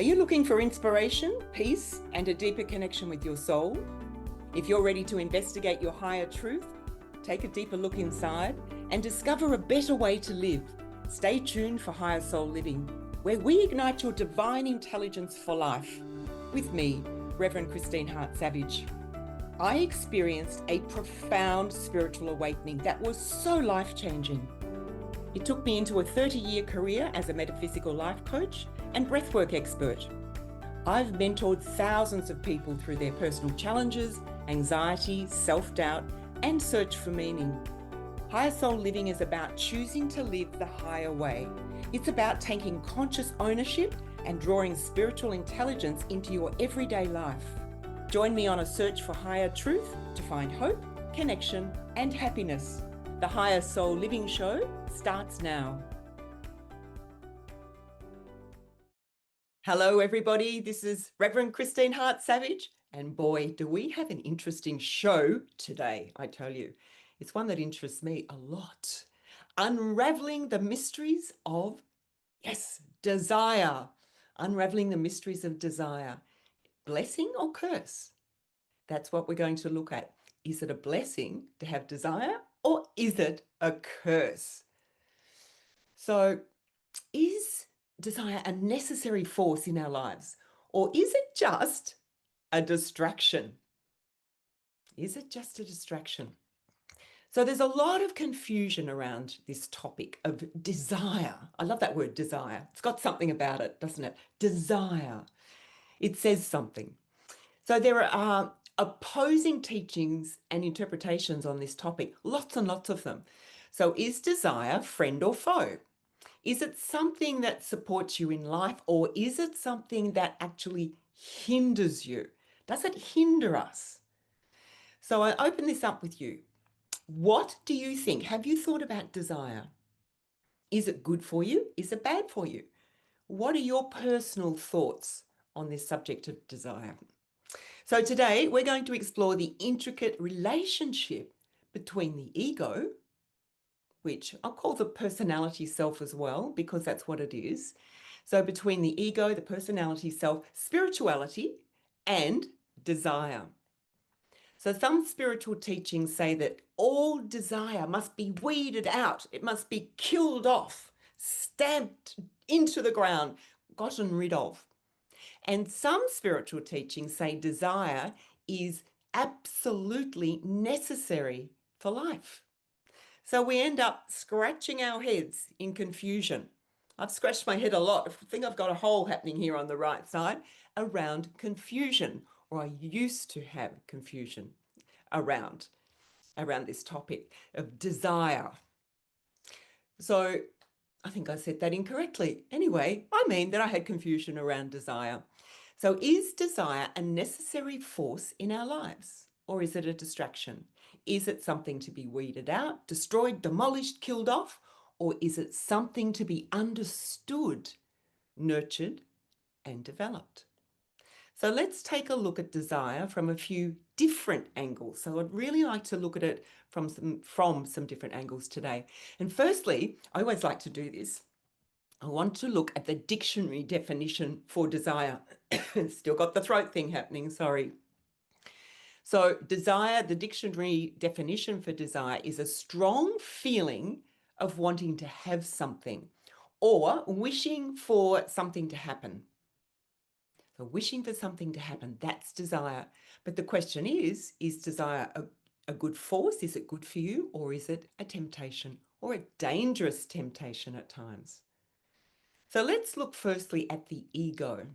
you looking for inspiration, peace, and a deeper connection with your soul? If you're ready to investigate your higher truth, take a deeper look inside, and discover a better way to live, stay tuned for Higher Soul Living, where we ignite your divine intelligence for life. With me, Reverend Christine Hart-Savage. I experienced a profound spiritual awakening that was so life-changing. It took me into a 30-year career as a metaphysical life coach and breathwork expert. I've mentored thousands of people through their personal challenges, anxiety, self-doubt, and search for meaning. Higher Soul Living is about choosing to live the higher way. It's about taking conscious ownership and drawing spiritual intelligence into your everyday life. Join me on a search for higher truth to find hope, connection, and happiness. The Higher Soul Living Show starts now. Hello, everybody. This is Reverend Christine Hart-Savage. And boy, do we have an interesting show today, I tell you. It's one that interests me a lot. Unraveling the mysteries of, desire. Unraveling the mysteries of desire. Blessing or curse? That's what we're going to look at. Is it a blessing to have desire, or is it a curse? So, is desire a necessary force in our lives, or is it just a distraction? Is it just a distraction? So there's a lot of confusion around this topic of desire. I love that word, desire. It's got something about it, doesn't it? Desire. It says something. So there are opposing teachings and interpretations on this topic, lots and lots of them. So is desire friend or foe? Is it something that supports you in life, or is it something that actually hinders you? Does it hinder us? So I open this up with you. What do you think? Have you thought about desire? Is it good for you? Is it bad for you? What are your personal thoughts on this subject of desire? So today we're going to explore the intricate relationship between the ego, which I'll call the personality self as well, because that's what it is. So between the ego, the personality self, spirituality, and desire. So some spiritual teachings say that all desire must be weeded out. It must be killed off, stamped into the ground, gotten rid of. And some spiritual teachings say desire is absolutely necessary for life. So we end up scratching our heads in confusion. I've scratched my head a lot. I think I've got a hole happening here on the right side around confusion, or I used to have confusion around this topic of desire. So I think I said that incorrectly. Anyway, I mean that I had confusion around desire. So is desire a necessary force in our lives, or is it a distraction? Is it something to be weeded out, destroyed, demolished, killed off, or is it something to be understood, nurtured, and developed? So let's take a look at desire from a few different angles. So I'd really like to look at it from some different angles today. And firstly, I always like to do this. I want to look at the dictionary definition for desire. Still got the throat thing happening, sorry. So desire, the dictionary definition for desire is a strong feeling of wanting to have something or wishing for something to happen. So wishing for something to happen, that's desire. But the question is desire a good force? Is it good for you, or is it a temptation, or a dangerous temptation at times? So let's look firstly at the ego.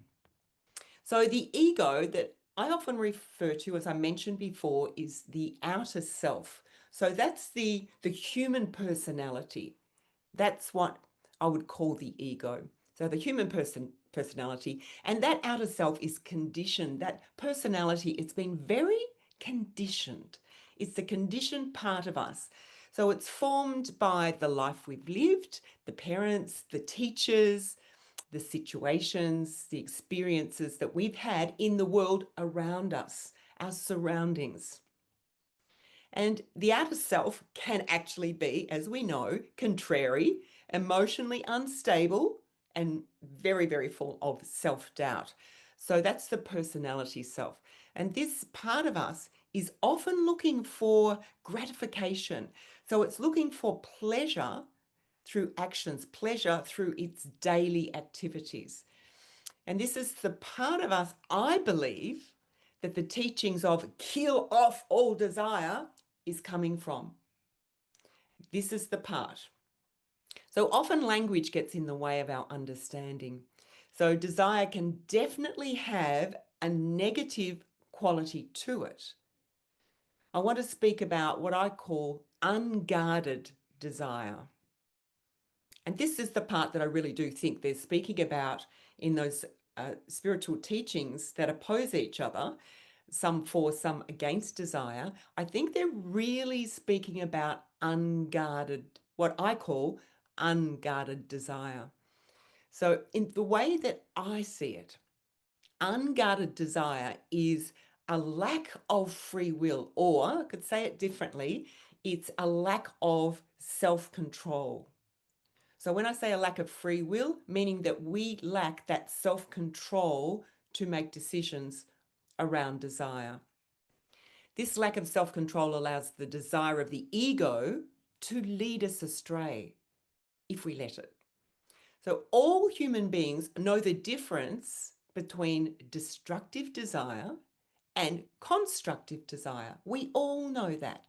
So the ego that I often refer to, as I mentioned before, is the outer self. So that's the human personality. That's what I would call the ego. So the human personality, and that outer self is conditioned. That personality, it's been very conditioned. It's the conditioned part of us. So it's formed by the life we've lived, the parents, the teachers, the situations, the experiences that we've had in the world around us, our surroundings. And the outer self can actually be, as we know, contrary, emotionally unstable, and very, very full of self-doubt. So that's the personality self. And this part of us is often looking for gratification. So it's looking for pleasure through actions, pleasure through its daily activities. And this is the part of us, I believe, that the teachings of kill off all desire is coming from. This is the part. So often language gets in the way of our understanding. So desire can definitely have a negative quality to it. I want to speak about what I call unguarded desire. And this is the part that I really do think they're speaking about in those spiritual teachings that oppose each other, some for, some against desire. I think they're really speaking about unguarded, what I call unguarded desire. So in the way that I see it, unguarded desire is a lack of free will, or I could say it differently, it's a lack of self-control. So when I say a lack of free will, meaning that we lack that self-control to make decisions around desire. This lack of self-control allows the desire of the ego to lead us astray if we let it. So all human beings know the difference between destructive desire and constructive desire. We all know that.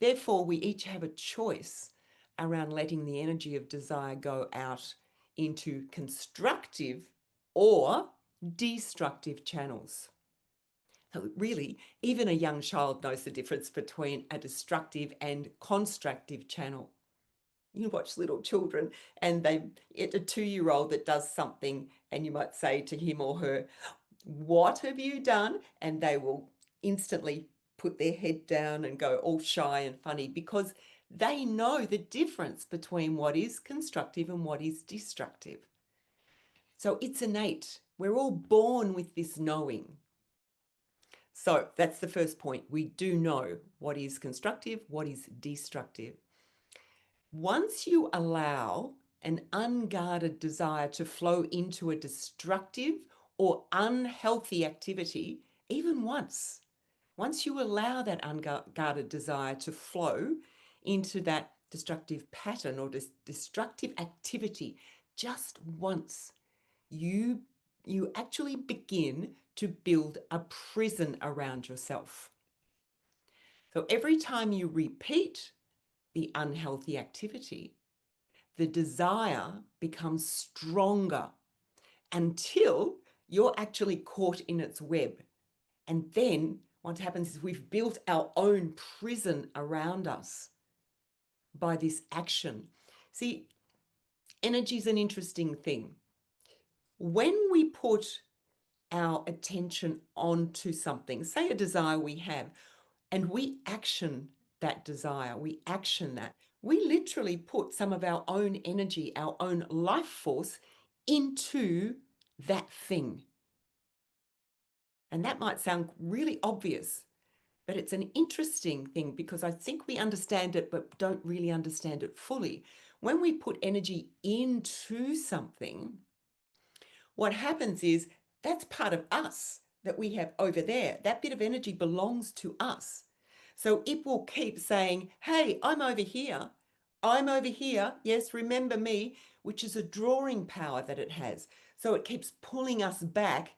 Therefore, we each have a choice around letting the energy of desire go out into constructive or destructive channels. So really, even a young child knows the difference between a destructive and constructive channel. You watch little children and a 2-year-old that does something and you might say to him or her, "What have you done?" And they will instantly put their head down and go all shy and funny because they know the difference between what is constructive and what is destructive. So it's innate. We're all born with this knowing. So that's the first point. We do know what is constructive, what is destructive. Once you allow an unguarded desire to flow into a destructive or unhealthy activity, even once you allow that unguarded desire to flow into that destructive pattern or destructive activity just once, you actually begin to build a prison around yourself. So every time you repeat the unhealthy activity, the desire becomes stronger until you're actually caught in its web. And then what happens is we've built our own prison around us by this action. See, energy is an interesting thing. When we put our attention onto something, say a desire we have, and we action that desire, we action that, we literally put some of our own energy, our own life force into that thing. And that might sound really obvious, but it's an interesting thing because I think we understand it, but don't really understand it fully. When we put energy into something, what happens is that's part of us that we have over there. That bit of energy belongs to us. So it will keep saying, "Hey, I'm over here. I'm over here. Yes, remember me," which is a drawing power that it has. So it keeps pulling us back.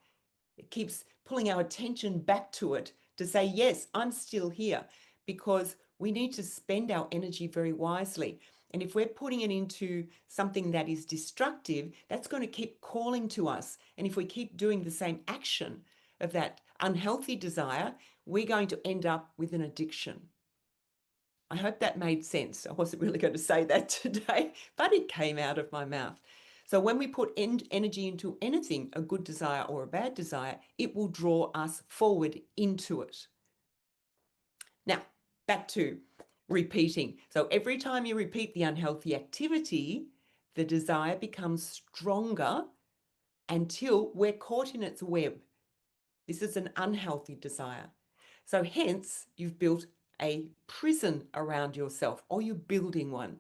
It keeps pulling our attention back to it to say, "Yes, I'm still here," because we need to spend our energy very wisely. And if we're putting it into something that is destructive, that's going to keep calling to us. And if we keep doing the same action of that unhealthy desire, we're going to end up with an addiction. I hope that made sense. I wasn't really going to say that today, but it came out of my mouth. So when we put energy into anything, a good desire or a bad desire, it will draw us forward into it. Now, back to repeating. So every time you repeat the unhealthy activity, the desire becomes stronger until we're caught in its web. This is an unhealthy desire. So hence, you've built a prison around yourself, or you're building one.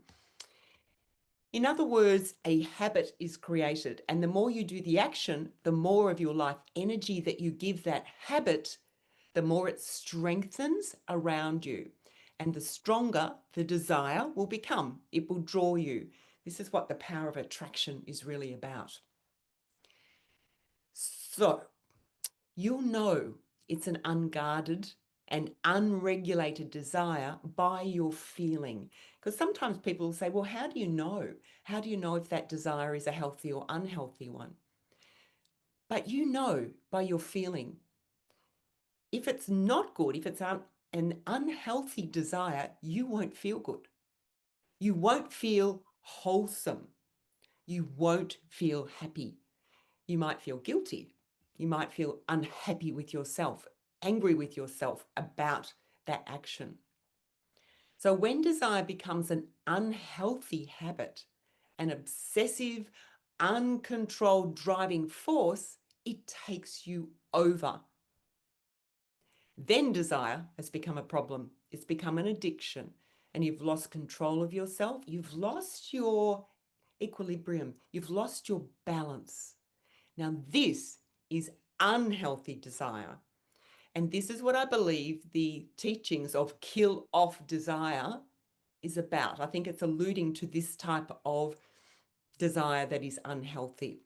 In other words, a habit is created, and the more you do the action, the more of your life energy that you give that habit, the more it strengthens around you, and the stronger the desire will become. It will draw you. This is what the power of attraction is really about. So you'll know it's an unguarded and unregulated desire by your feeling. Because sometimes people will say, well, how do you know? How do you know if that desire is a healthy or unhealthy one? But you know by your feeling. If it's not good, if it's an unhealthy desire, you won't feel good. You won't feel wholesome. You won't feel happy. You might feel guilty. You might feel unhappy with yourself, angry with yourself about that action. So when desire becomes an unhealthy habit, an obsessive, uncontrolled driving force, it takes you over. Then desire has become a problem. It's become an addiction, and you've lost control of yourself. You've lost your equilibrium. You've lost your balance. Now, this is unhealthy desire. And this is what I believe the teachings of kill off desire is about. I think it's alluding to this type of desire that is unhealthy.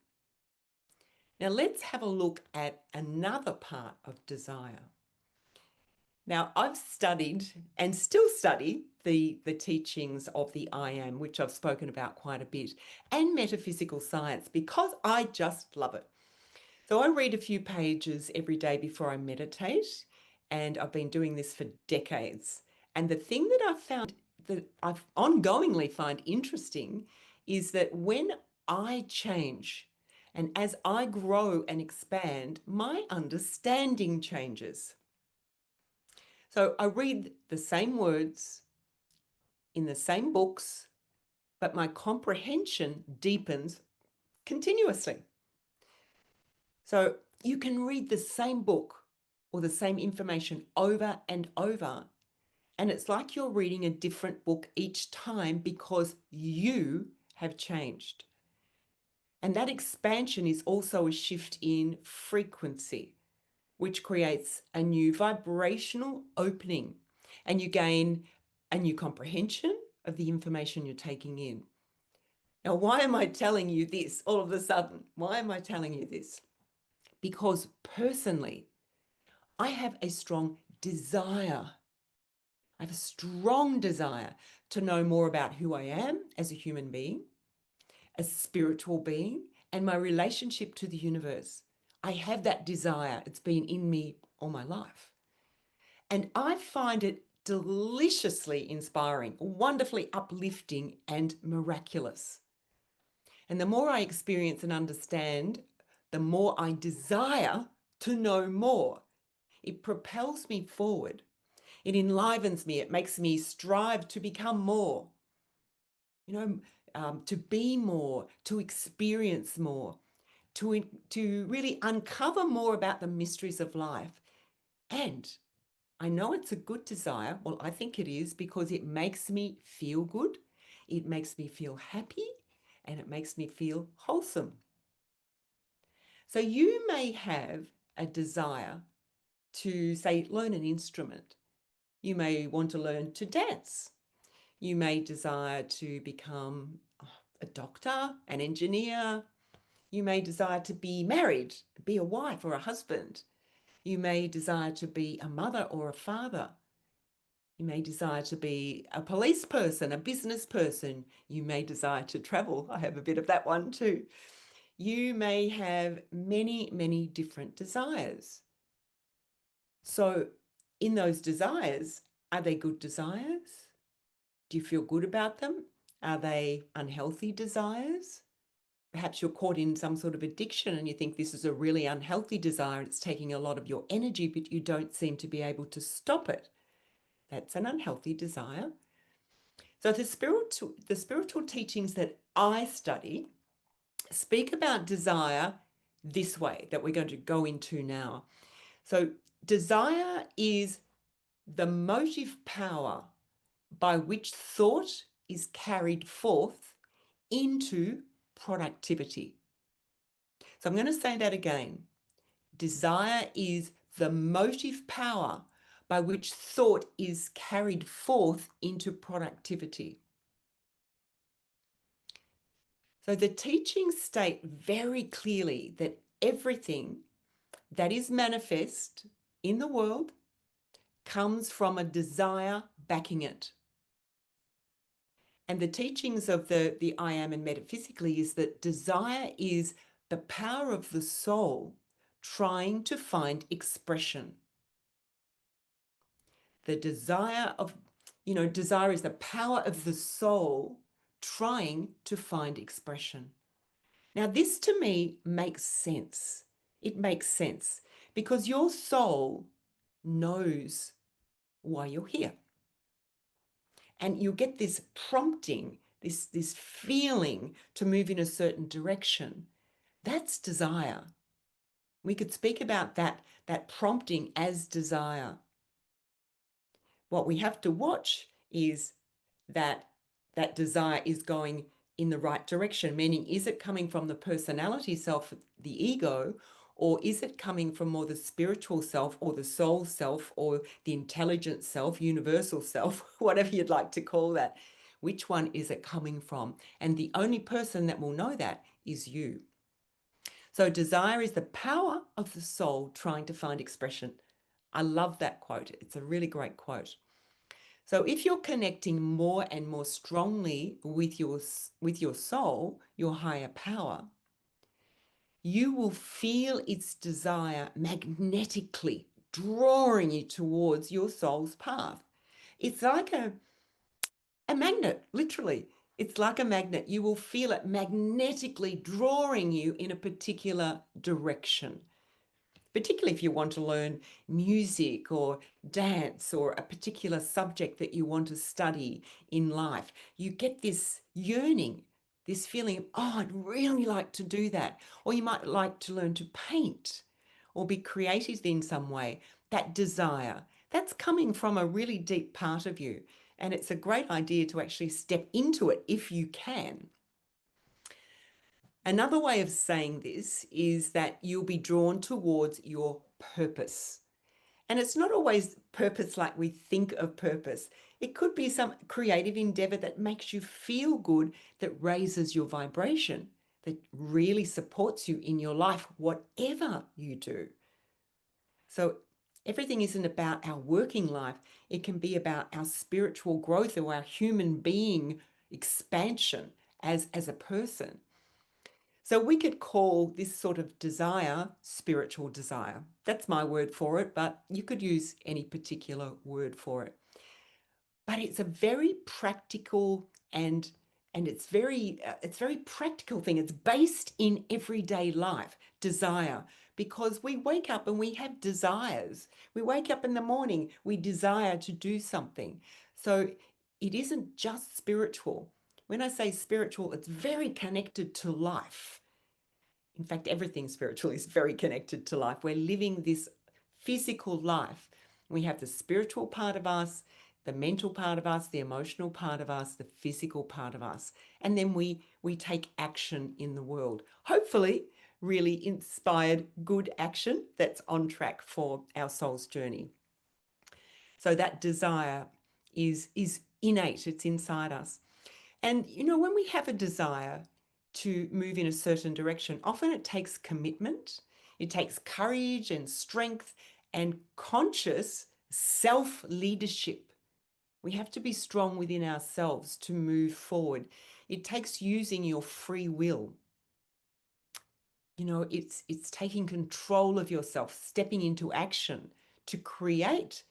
Now, let's have a look at another part of desire. Now, I've studied and still study the teachings of the I Am, which I've spoken about quite a bit, and metaphysical science because I just love it. So I read a few pages every day before I meditate, and I've been doing this for decades. And the thing that I've found that I've ongoingly find interesting is that when I change and as I grow and expand, my understanding changes. So I read the same words in the same books, but my comprehension deepens continuously. So you can read the same book or the same information over and over, and it's like you're reading a different book each time because you have changed. And that expansion is also a shift in frequency, which creates a new vibrational opening, and you gain a new comprehension of the information you're taking in. Now, why am I telling you this all of a sudden? Why am I telling you this? Because personally, I have a strong desire. I have a strong desire to know more about who I am as a human being, a spiritual being, and my relationship to the universe. I have that desire. It's been in me all my life. And I find it deliciously inspiring, wonderfully uplifting, and miraculous. And the more I experience and understand, the more I desire to know more. It propels me forward. It enlivens me. It makes me strive to become more, to be more, to experience more, to really uncover more about the mysteries of life. And I know it's a good desire. Well, I think it is because it makes me feel good. It makes me feel happy, and it makes me feel wholesome. So you may have a desire to, say, learn an instrument. You may want to learn to dance. You may desire to become a doctor, an engineer. You may desire to be married, be a wife or a husband. You may desire to be a mother or a father. You may desire to be a police person, a business person. You may desire to travel. I have a bit of that one too. You may have many, many different desires. So in those desires, are they good desires? Do you feel good about them? Are they unhealthy desires? Perhaps you're caught in some sort of addiction and you think this is a really unhealthy desire and it's taking a lot of your energy, but you don't seem to be able to stop it. That's an unhealthy desire. So the spiritual teachings that I study speak about desire this way that we're going to go into now. So desire is the motive power by which thought is carried forth into productivity. So I'm going to say that again. Desire is the motive power by which thought is carried forth into productivity. So the teachings state very clearly that everything that is manifest in the world comes from a desire backing it. And the teachings of the I Am and metaphysically is that desire is the power of the soul trying to find expression. The desire of, desire is the power of the soul trying to find expression. Now, this to me makes sense. It makes sense because your soul knows why you're here. And you get this prompting, this feeling to move in a certain direction. That's desire. We could speak about that prompting as desire. What we have to watch is that that desire is going in the right direction, meaning is it coming from the personality self, the ego, or is it coming from more the spiritual self or the soul self or the intelligent self, universal self, whatever you'd like to call that? Which one is it coming from? And the only person that will know that is you. So desire is the power of the soul trying to find expression. I love that quote. It's a really great quote. So if you're connecting more and more strongly with your soul, your higher power, you will feel its desire magnetically drawing you towards your soul's path. It's like a magnet, literally. It's like a magnet. You will feel it magnetically drawing you in a particular direction. Particularly if you want to learn music or dance or a particular subject that you want to study in life, you get this yearning, this feeling, oh, I'd really like to do that. Or you might like to learn to paint or be creative in some way. That desire, that's coming from a really deep part of you. And it's a great idea to actually step into it if you can. Another way of saying this is that you'll be drawn towards your purpose. And it's not always purpose like we think of purpose. It could be some creative endeavor that makes you feel good, that raises your vibration, that really supports you in your life, whatever you do. So everything isn't about our working life. It can be about our spiritual growth or our human being expansion as a person. So we could call this sort of desire spiritual desire. That's my word for it, but you could use any particular word for it. But it's a very practical and it's very practical thing. It's based in everyday life, desire, because we wake up and we have desires. We wake up in the morning, we desire to do something. So it isn't just spiritual. When I say spiritual, it's very connected to life. In fact, everything spiritual is very connected to life. We're living this physical life. We have the spiritual part of us, the mental part of us, the emotional part of us, the physical part of us. And then we take action in the world. Hopefully, really inspired good action that's on track for our soul's journey. So that desire is innate, it's inside us. And when we have a desire to move in a certain direction, often it takes commitment, it takes courage and strength and conscious self-leadership. We have to be strong within ourselves to move forward. It takes using your free will. It's taking control of yourself, stepping into action to create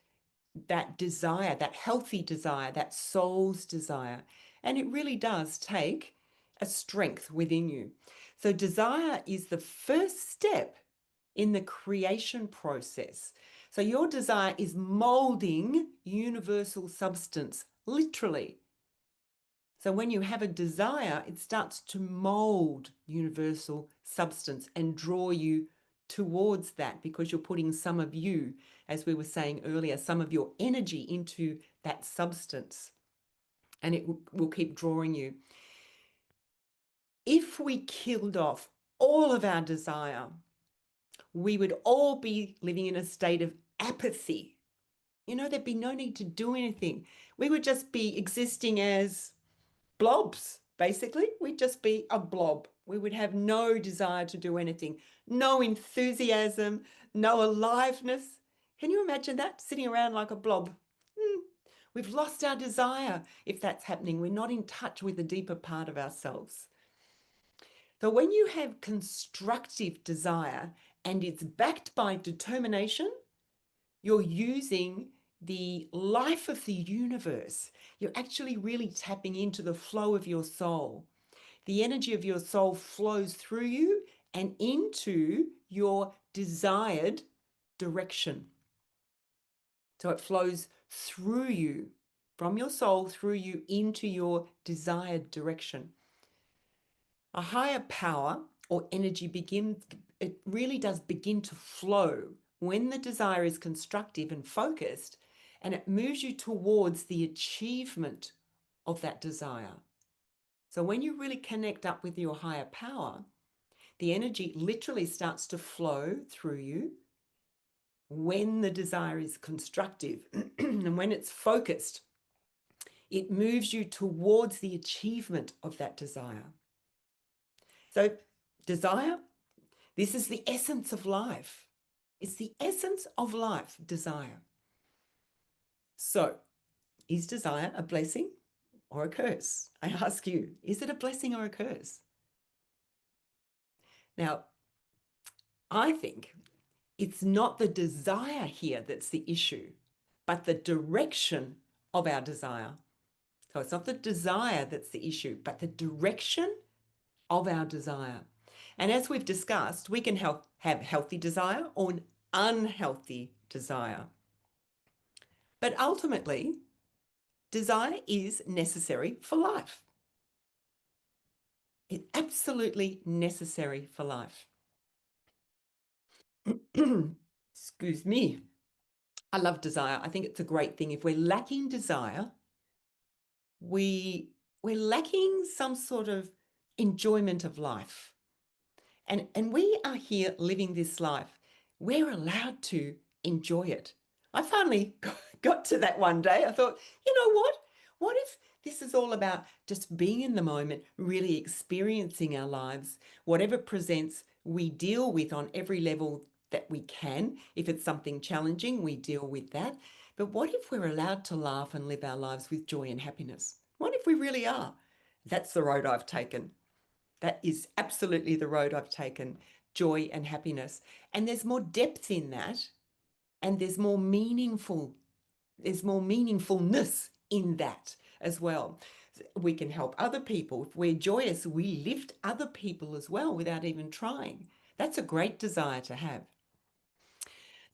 that desire, that healthy desire, that soul's desire. And it really does take a strength within you. So desire is the first step in the creation process. So your desire is molding universal substance, literally. So when you have a desire, it starts to mold universal substance and draw you towards that because you're putting some of you, as we were saying earlier, some of your energy into that substance, and it will keep drawing you. If we killed off all of our desire, we would all be living in a state of apathy. There'd be no need to do anything. We would just be existing as blobs, basically. We'd just be a blob. We would have no desire to do anything, no enthusiasm, no aliveness. Can you imagine that? Sitting around like a blob. We've lost our desire if that's happening. We're not in touch with the deeper part of ourselves. So when you have constructive desire and it's backed by determination, you're using the life of the universe. You're actually really tapping into the flow of your soul. The energy of your soul flows through you and into your desired direction. So it flows through you, from your soul through you into your desired direction. A higher power or energy it really does begin to flow when the desire is constructive and focused, and it moves you towards the achievement of that desire. So when you really connect up with your higher power, the energy literally starts to flow through you when the desire is constructive and when it's focused. It moves you towards the achievement of that desire. So desire, this is the essence of life. It's the essence of life, desire. So, is desire a blessing or a curse? I ask you, is it a blessing or a curse? Now, I think it's not the desire here that's the issue, but the direction of our desire. So it's not the desire that's the issue, but the direction of our desire. And as we've discussed, we can have healthy desire or an unhealthy desire. But ultimately, desire is necessary for life. It's absolutely necessary for life. Excuse me. I love desire. I think it's a great thing. If we're lacking desire, we're lacking some sort of enjoyment of life. And we are here living this life. We're allowed to enjoy it. I finally got to that one day. I thought, you know what? What if this is all about just being in the moment, really experiencing our lives, whatever presents, we deal with on every level that we can. If it's something challenging, we deal with that. But what if we're allowed to laugh and live our lives with joy and happiness? What if we really are? That's the road I've taken. That is absolutely the road I've taken, joy and happiness. And there's more depth in that, and there's more meaningfulness in that as well. We can help other people. If we're joyous, we lift other people as well without even trying. That's a great desire to have.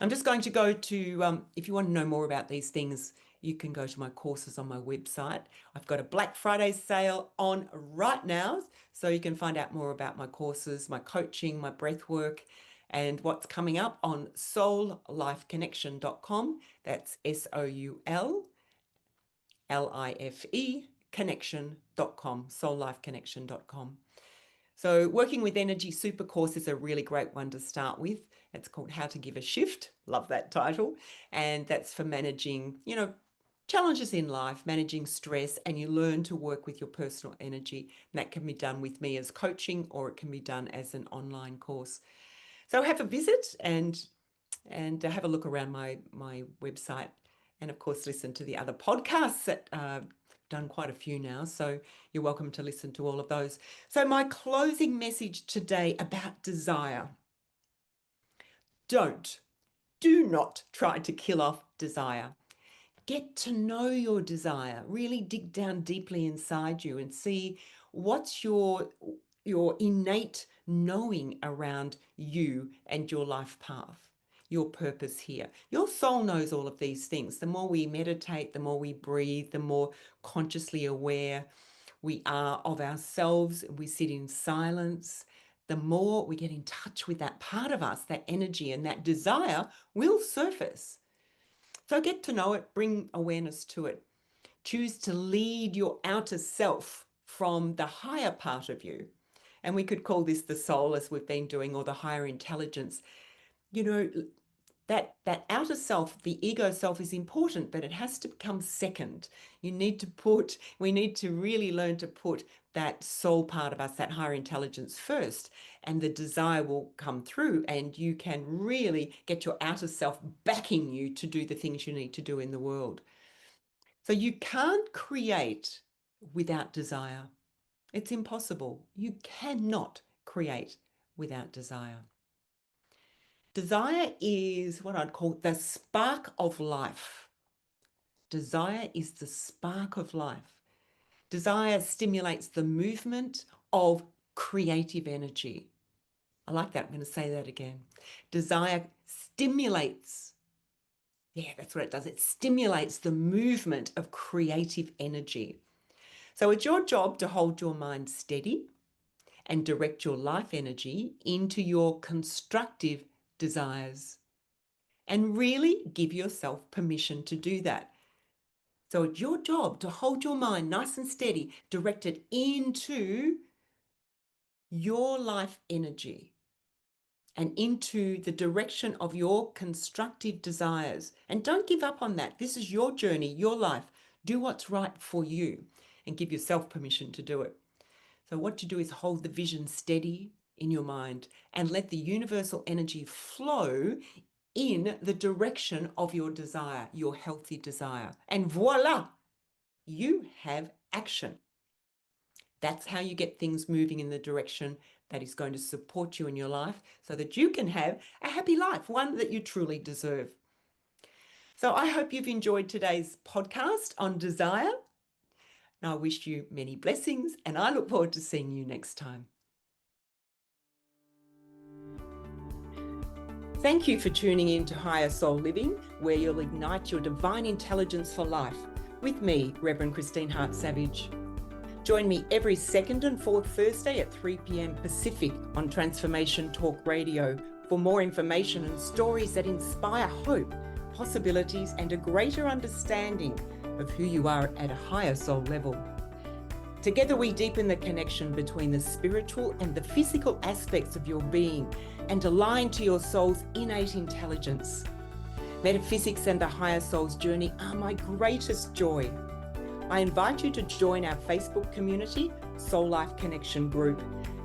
I'm just going to go to, if you want to know more about these things, you can go to my courses on my website. I've got a Black Friday sale on right now, so you can find out more about my courses, my coaching, my breath work, and what's coming up on soullifeconnection.com. That's SOULLIFE connection.com, soullifeconnection.com. So working with energy super course is a really great one to start with. It's called How to Give a Shift. Love that title. And that's for managing, challenges in life, managing stress, and you learn to work with your personal energy. And that can be done with me as coaching, or it can be done as an online course. So have a visit and have a look around my website, and of course listen to the other podcasts that done quite a few now, so you're welcome to listen to all of those. So my closing message today about desire: do not try to kill off desire. Get to know your desire. Really dig down deeply inside you and see what's your innate knowing around you and your life path, your purpose here. Your soul knows all of these things. The more we meditate, the more we breathe, the more consciously aware we are of ourselves, we sit in silence, the more we get in touch with that part of us, that energy and that desire will surface. So get to know it, bring awareness to it. Choose to lead your outer self from the higher part of you. And we could call this the soul, as we've been doing, or the higher intelligence. You know, that outer self, the ego self, is important, but it has to come second. We need to really learn to put that soul part of us, that higher intelligence, first, and the desire will come through, and you can really get your outer self backing you to do the things you need to do in the world. So you can't create without desire. It's impossible. You cannot create without desire. Desire is what I'd call the spark of life. Desire is the spark of life. Desire stimulates the movement of creative energy. I like that. I'm going to say that again. Desire stimulates, that's what it does. It stimulates the movement of creative energy. So it's your job to hold your mind steady and direct your life energy into your constructive desires, and really give yourself permission to do that. So it's your job to hold your mind nice and steady, direct it into your life energy and into the direction of your constructive desires. And don't give up on that. This is your journey, your life. Do what's right for you and give yourself permission to do it. So what you do is hold the vision steady in your mind and let the universal energy flow in the direction of your desire, your healthy desire. And voila, you have action. That's how you get things moving in the direction that is going to support you in your life so that you can have a happy life, one that you truly deserve. So I hope you've enjoyed today's podcast on desire. And I wish you many blessings, and I look forward to seeing you next time. Thank you for tuning in to Higher Soul Living, where you'll ignite your divine intelligence for life with me, Reverend Christine Hart-Savage. Join me every second and fourth Thursday at 3 p.m. Pacific on Transformation Talk Radio for more information and stories that inspire hope, possibilities, and a greater understanding of who you are at a higher soul level. Together we deepen the connection between the spiritual and the physical aspects of your being and align to your soul's innate intelligence. Metaphysics and the higher soul's journey are my greatest joy. I invite you to join our Facebook community, Soul Life Connection Group,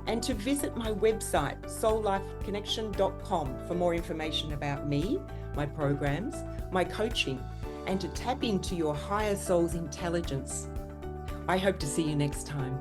and to visit my website, soullifeconnection.com, for more information about me, my programs, my coaching, and to tap into your higher soul's intelligence. I hope to see you next time.